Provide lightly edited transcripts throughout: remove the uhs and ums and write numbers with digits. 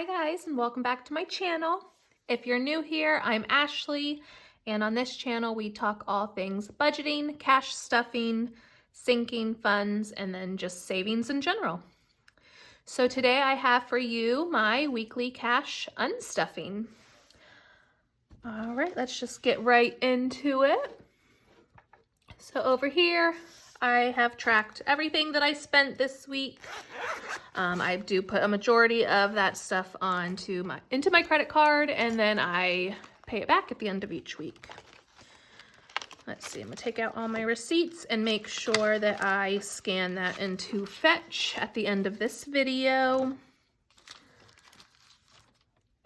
Hi guys, and welcome back to my channel. If you're new here, I'm Ashley, and on this channel we talk all things budgeting, cash stuffing, sinking funds, and then just savings in general. So today I have for you my weekly cash unstuffing. All right, let's just get right into it. So over here, I have tracked everything that I spent this week. I do put a majority of that stuff into my credit card, and then I pay it back at the end of each week. Let's see, I'm gonna take out all my receipts and make sure that I scan that into Fetch at the end of this video.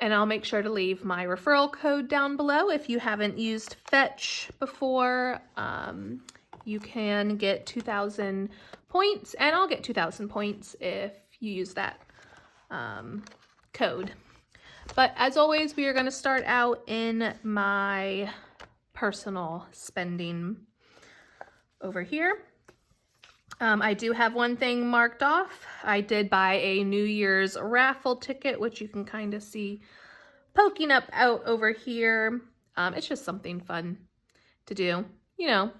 And I'll make sure to leave my referral code down below. If you haven't used Fetch before, you can get 2,000 points, and I'll get 2,000 points if you use that code. But as always, we are going to start out in my personal spending over here. I do have one thing marked off. I did buy a New Year's raffle ticket, which you can kind of see poking up out over here. It's just something fun to do. You know,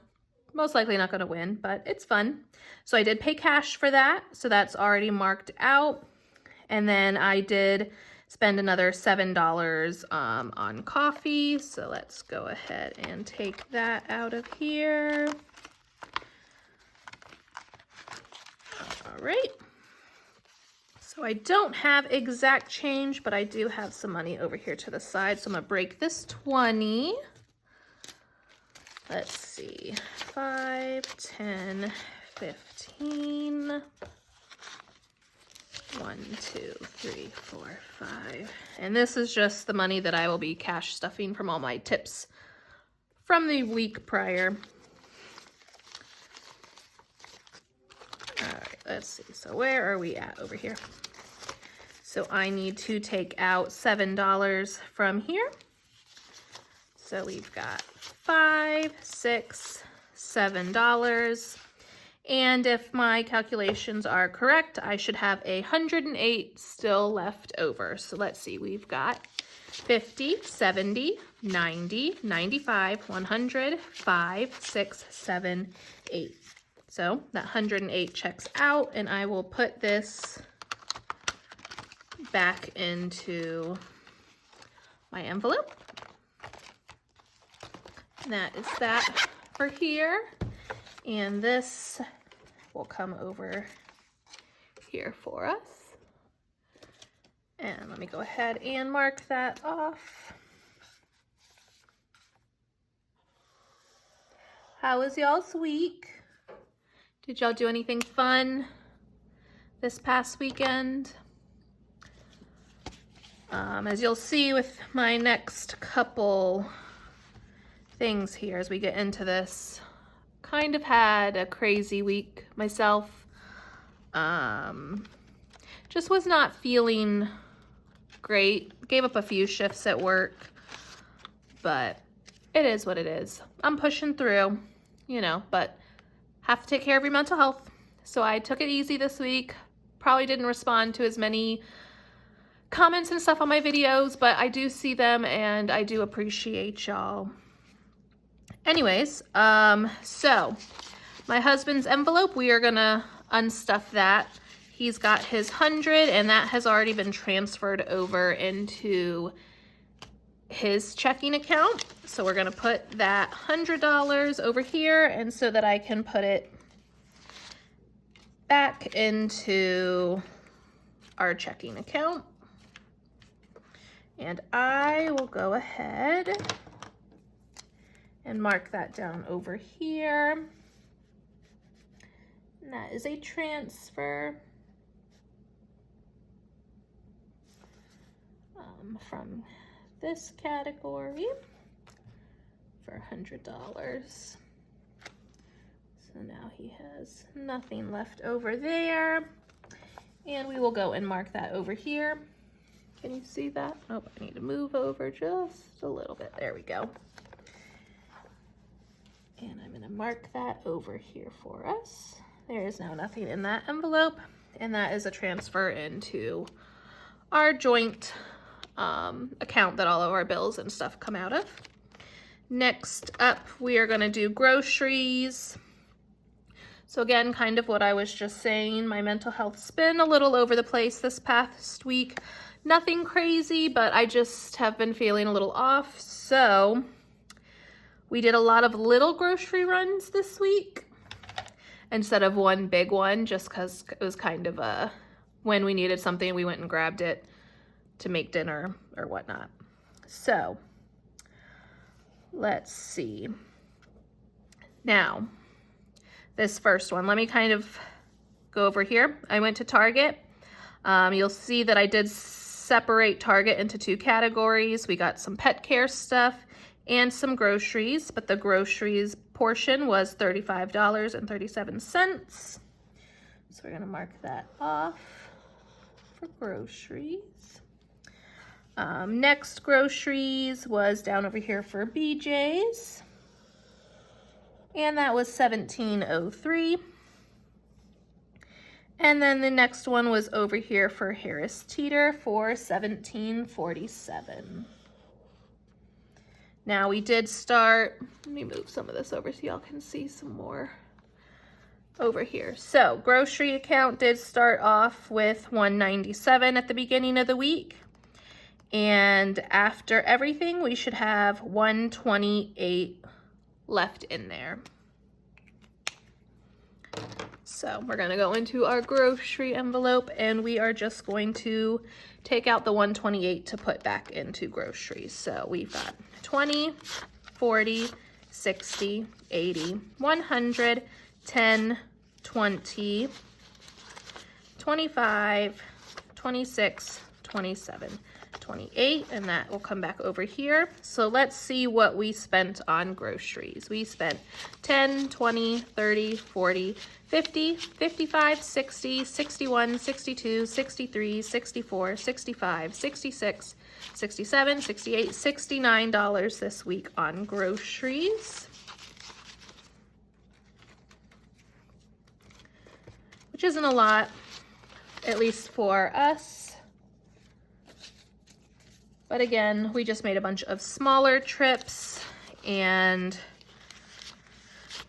most likely not going to win, but it's fun. So I did pay cash for that, so that's already marked out. And then I did spend another $7 on coffee, so let's go ahead and take that out of here. All right. So I don't have exact change, but I do have some money over here to the side, so I'm going to break this 20. Let's see, 5, 10, 15, 1, 2, 3, 4, 5. And this is just the money that I will be cash stuffing from all my tips from the week prior. All right, let's see. So where are we at over here? So I need to take out $7 from here. So we've got $5, $6, $7. And if my calculations are correct, I should have 108 still left over. So let's see, we've got 50, 70, 90, 95, 100, 5, 6, 7, 8. So that 108 checks out, and I will put this back into my envelope. That is that for here, and this will come over here for us. And let me go ahead and mark that off. How was y'all's week? Did y'all do anything fun this past weekend? As you'll see with my next couple things here as we get into this, kind of had a crazy week myself. Just was not feeling great. Gave up a few shifts at work, but it is what it is. I'm pushing through, you know, but have to take care of your mental health. So I took it easy this week. Probably didn't respond to as many comments and stuff on my videos, but I do see them and I do appreciate y'all. Anyways, so my husband's envelope, we are gonna unstuff that. He's got his 100, and that has already been transferred over into his checking account. So we're gonna put that $100 over here, and so that I can put it back into our checking account. And I will go ahead and mark that down over here. And that is a transfer from this category for $100. So now he has nothing left over there. And we will go and mark that over here. Can you see that? Oh, I need to move over just a little bit. There we go. And I'm gonna mark that over here for us. There is now nothing in that envelope, and that is a transfer into our joint account that all of our bills and stuff come out of. Next up, we are going to do groceries. So again, kind of what I was just saying, my mental health's been a little over the place this past week. Nothing crazy, but I just have been feeling a little off. So we did a lot of little grocery runs this week instead of one big one, just because it was kind of when we needed something, we went and grabbed it to make dinner or whatnot. So let's see. Now, this first one, let me kind of go over here. I went to Target. You'll see that I did separate Target into two categories. We got some pet care stuff and some groceries, but the groceries portion was $35.37. So we're gonna mark that off for groceries. Next groceries was down over here for BJ's, and that was $17.03. And then the next one was over here for Harris Teeter for $17.47. Now we did start, let me move some of this over so y'all can see some more over here. So grocery account did start off with $197 at the beginning of the week. And after everything, we should have $128 left in there. So we're gonna go into our grocery envelope and we are just going to take out the $128 to put back into groceries. So we've got 20, 40, 60, 80, 100, 10, 20, 25, 26, 27, 28, and that will come back over here. So let's see what we spent on groceries. We spent 10, 20, 30, 40, 50, 55, 60, 61, 62, 63, 64, 65, 66, 67, 68, $69 this week on groceries. Which isn't a lot, at least for us. But again, we just made a bunch of smaller trips, and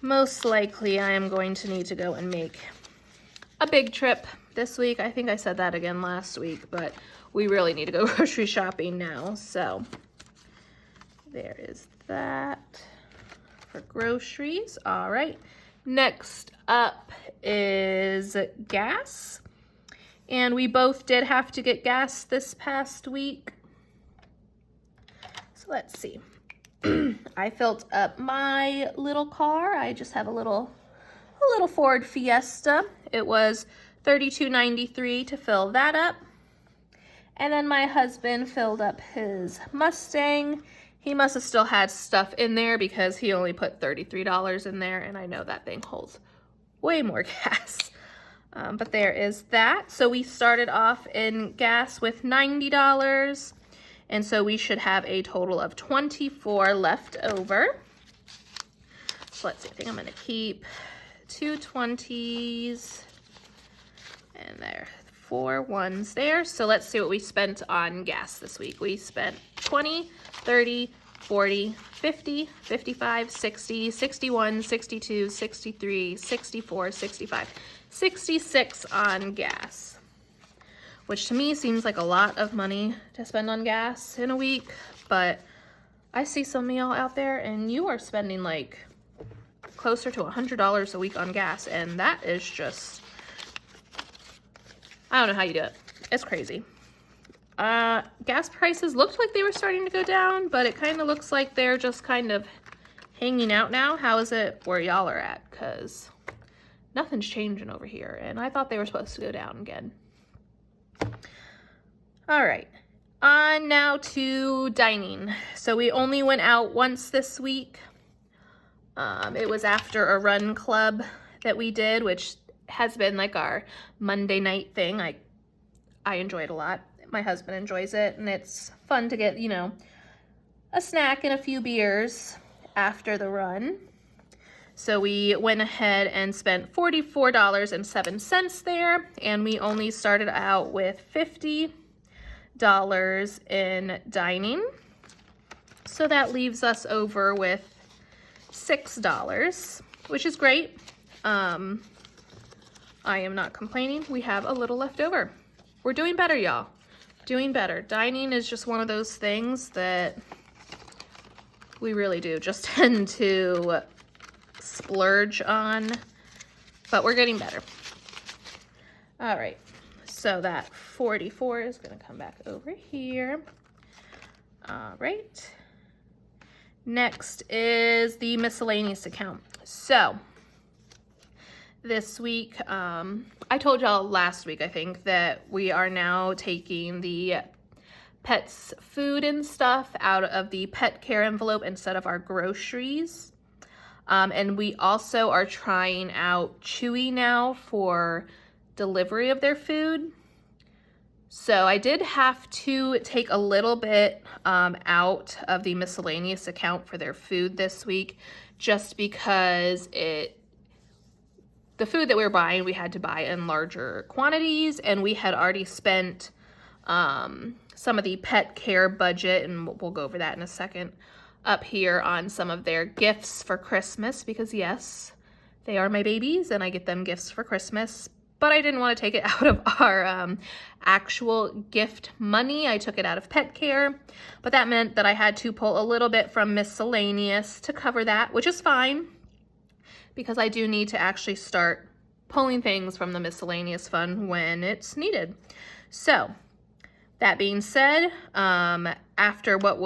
most likely I am going to need to go and make a big trip this week. I think I said that again last week, but we really need to go grocery shopping now. So there is that for groceries. All right, next up is gas. And we both did have to get gas this past week. So let's see. I filled up my little car. I just have a little Ford Fiesta. It was $32.93 to fill that up. And then my husband filled up his Mustang. He must have still had stuff in there because he only put $33 in there, and I know that thing holds way more gas. But there is that. So we started off in gas with $90. And so we should have a total of $24 left over. So let's see, I think I'm gonna keep 2 20s and there, 4 1s there. So let's see what we spent on gas this week. We spent 20, 30, 40, 50, 55, 60, 61, 62, 63, 64, 65, 66 on gas. Which to me seems like a lot of money to spend on gas in a week, but I see some of y'all out there and you are spending like closer to $100 a week on gas, and that is just, I don't know how you do it. It's crazy. Gas prices looked like they were starting to go down, but it kind of looks like they're just kind of hanging out now. How is it where y'all are at? Because nothing's changing over here, and I thought they were supposed to go down again. All right, on now to dining. So we only went out once this week. It was after a run club that we did, which has been like our Monday night thing. I enjoy it a lot. My husband enjoys it, and it's fun to get, you know, a snack and a few beers after the run. So we went ahead and spent $44.07 there, and we only started out with 50 in dining. So that leaves us over with $6, which is great. I am not complaining. We have a little left over. We're doing better, y'all. Doing better. Dining is just one of those things that we really do just tend to splurge on, but we're getting better. All right, so that 44 is gonna come back over here. All right. Next is the miscellaneous account. So this week, I told y'all last week, I think, that we are now taking the pets' food and stuff out of the pet care envelope instead of our groceries. And we also are trying out Chewy now for delivery of their food. So I did have to take a little bit out of the miscellaneous account for their food this week, just because the food that we were buying, we had to buy in larger quantities, and we had already spent some of the pet care budget, and we'll go over that in a second, up here on some of their gifts for Christmas, because yes, they are my babies and I get them gifts for Christmas. But I didn't want to take it out of our actual gift money. I took it out of pet care, but that meant that I had to pull a little bit from miscellaneous to cover that, which is fine, because I do need to actually start pulling things from the miscellaneous fund when it's needed. So that being said, after what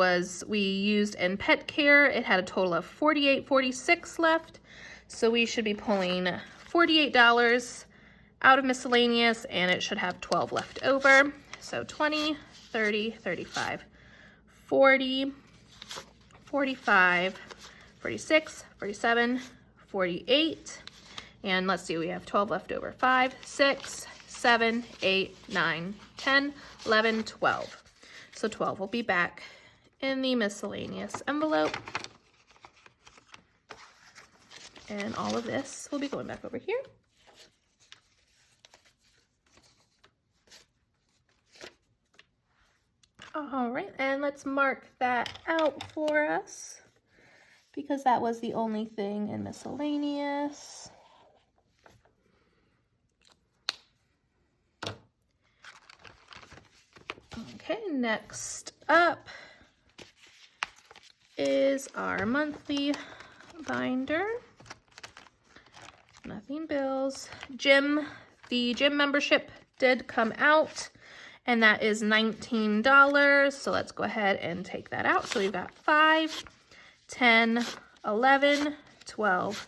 we used in pet care, it had a total of $48.46 left. So we should be pulling $48 out of miscellaneous, and it should have 12 left over. So 20, 30, 35, 40, 45, 46, 47, 48, and let's see, we have 12 left over. 5, 6, 7, 8, 9, 10, 11, 12. So 12 will be back in the miscellaneous envelope. And all of this will be going back over here. All right, and let's mark that out for us, because that was the only thing in miscellaneous. Okay, next up is our monthly binder. Nothing bills. Gym, the gym membership did come out, and that is $19. So let's go ahead and take that out. So we've got 5, 10, 11, 12,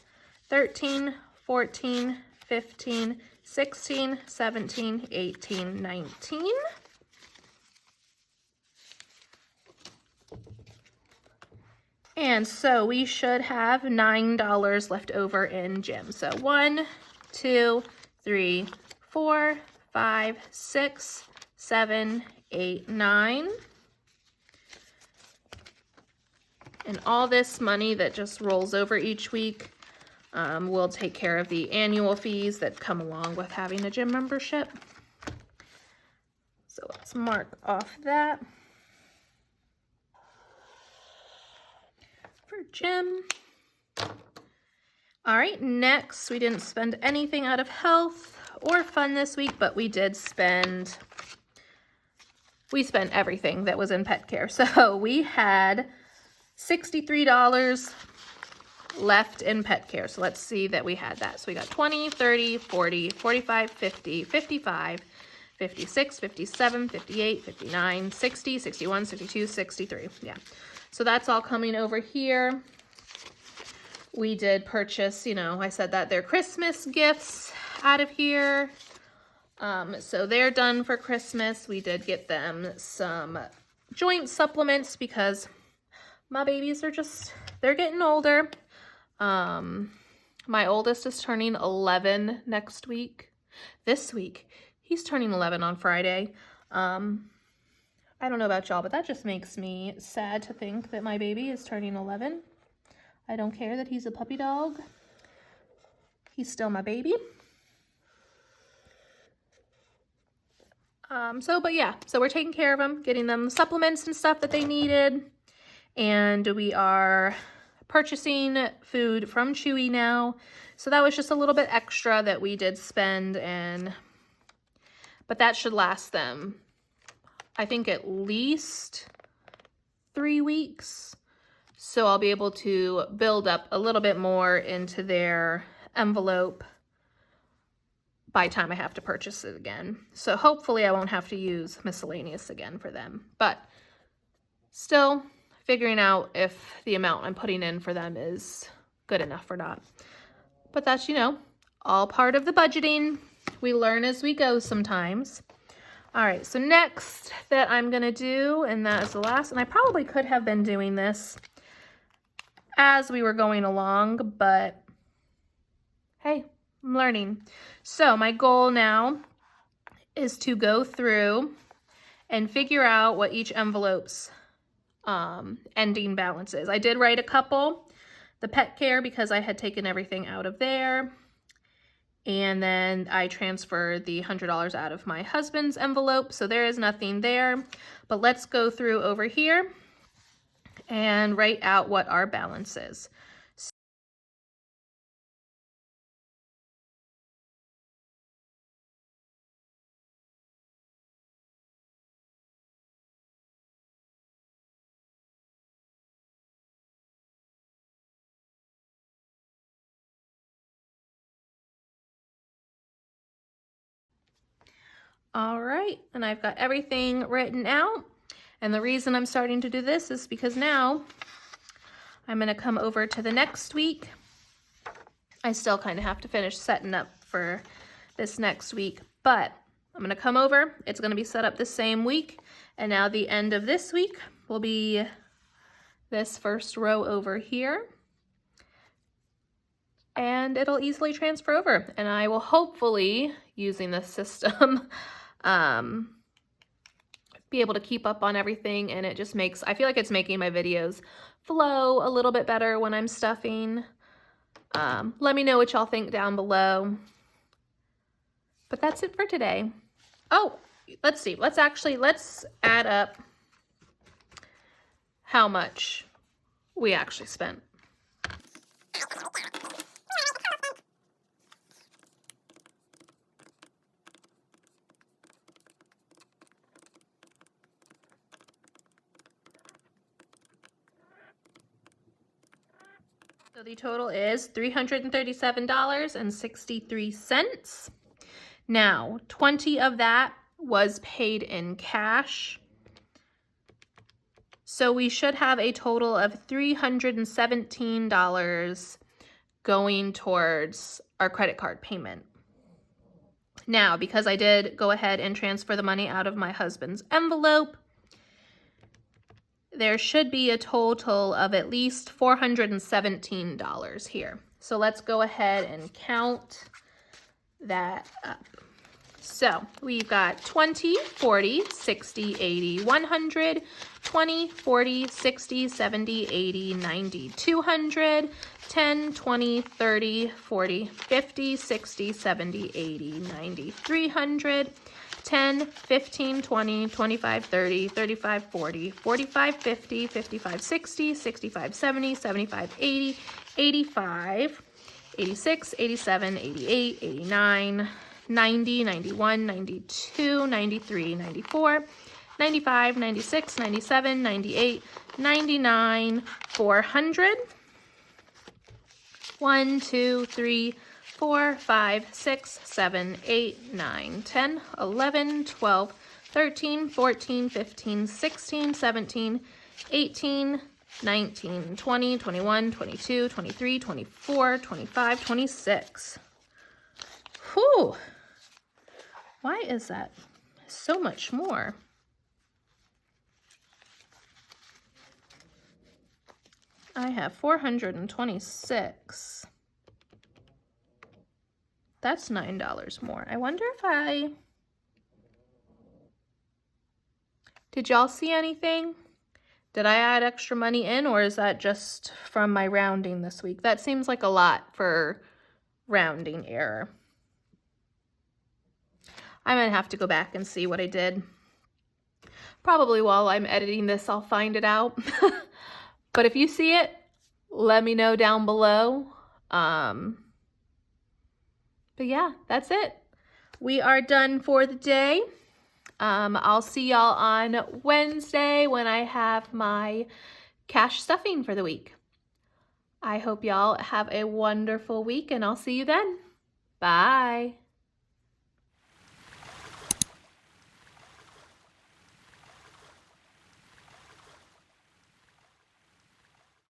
13, 14, 15, 16, 17, 18, 19. And so we should have $9 left over in gym. So 1, 2, 3, 4, 5, 6, 7, 8, 9. And all this money that just rolls over each week will take care of the annual fees that come along with having a gym membership. So let's mark off that for gym. All right, next, we didn't spend anything out of health or fun this week, but we spent everything that was in pet care. So we had $63 left in pet care. So let's see that we had that. So we got 20, 30, 40, 45, 50, 55, 56, 57, 58, 59, 60, 61, 62, 63. Yeah. So that's all coming over here. We did purchase, I said that they're Christmas gifts out of here. So they're done for Christmas. We did get them some joint supplements because my babies are they're getting older. My oldest is turning 11 this week. He's turning 11 on Friday. I don't know about y'all, but that just makes me sad to think that my baby is turning 11. I don't care that he's a puppy dog. He's still my baby. But yeah, so we're taking care of them, getting them supplements and stuff that they needed. And we are purchasing food from Chewy now. So that was just a little bit extra that we did spend, but that should last them, I think, at least 3 weeks. So I'll be able to build up a little bit more into their envelope by the time I have to purchase it again. So hopefully I won't have to use Miscellaneous again for them. But still figuring out if the amount I'm putting in for them is good enough or not. But that's, you know, all part of the budgeting. We learn as we go sometimes. All right, so next that I'm gonna do, and that is the last, and I probably could have been doing this as we were going along, but hey, I'm learning. So my goal now is to go through and figure out what each envelope's ending balance is. I did write a couple, the pet care, because I had taken everything out of there. And then I transferred the $100 out of my husband's envelope. So there is nothing there, but let's go through over here and write out what our balance is. All right, and I've got everything written out. And the reason I'm starting to do this is because now I'm gonna come over to the next week. I still kind of have to finish setting up for this next week, but I'm gonna come over, it's gonna be set up the same week, and now the end of this week will be this first row over here. And it'll easily transfer over, and I will hopefully, using this system, be able to keep up on everything, and it just makes, I feel like it's making my videos flow a little bit better when I'm stuffing. Let me know what y'all think down below. But that's it for today. Oh, let's see, let's add up how much we actually spent. So the total is $337.63. Now, 20 of that was paid in cash. So we should have a total of $317 going towards our credit card payment. Now, because I did go ahead and transfer the money out of my husband's envelope, there should be a total of at least $417 here. So let's go ahead and count that up. So we've got 20, 40, 60, 80, 100, 20, 40, 60, 70, 80, 90, 200, 10, 20, 30, 40, 50, 60, 70, 80, 90, 300, 10, 15, 20, 25, 30, 35, 40, 45, 50, 55, 60, 65, 70, 75, 80, 85, 86, 87, 88, 89, 90, 91, 92, 93, 94, 95, 96, 97, 98, 99, 400. 1, 2, 3, 4, 5, 6, 7, 8, 9, 10, 11, 12, 13, 14, 15, 16, 17, 18, 19, 20, 21, 22, 23, 24, 25, 26. Whew. Why is that so much more? I have 426. That's $9 more. I wonder if did y'all see anything? Did I add extra money in, or is that just from my rounding this week? That seems like a lot for rounding error. I'm gonna have to go back and see what I did. Probably while I'm editing this, I'll find it out. But if you see it, let me know down below. But yeah, that's it. We are done for the day. I'll see y'all on Wednesday when I have my cash stuffing for the week. I hope y'all have a wonderful week, and I'll see you then. Bye.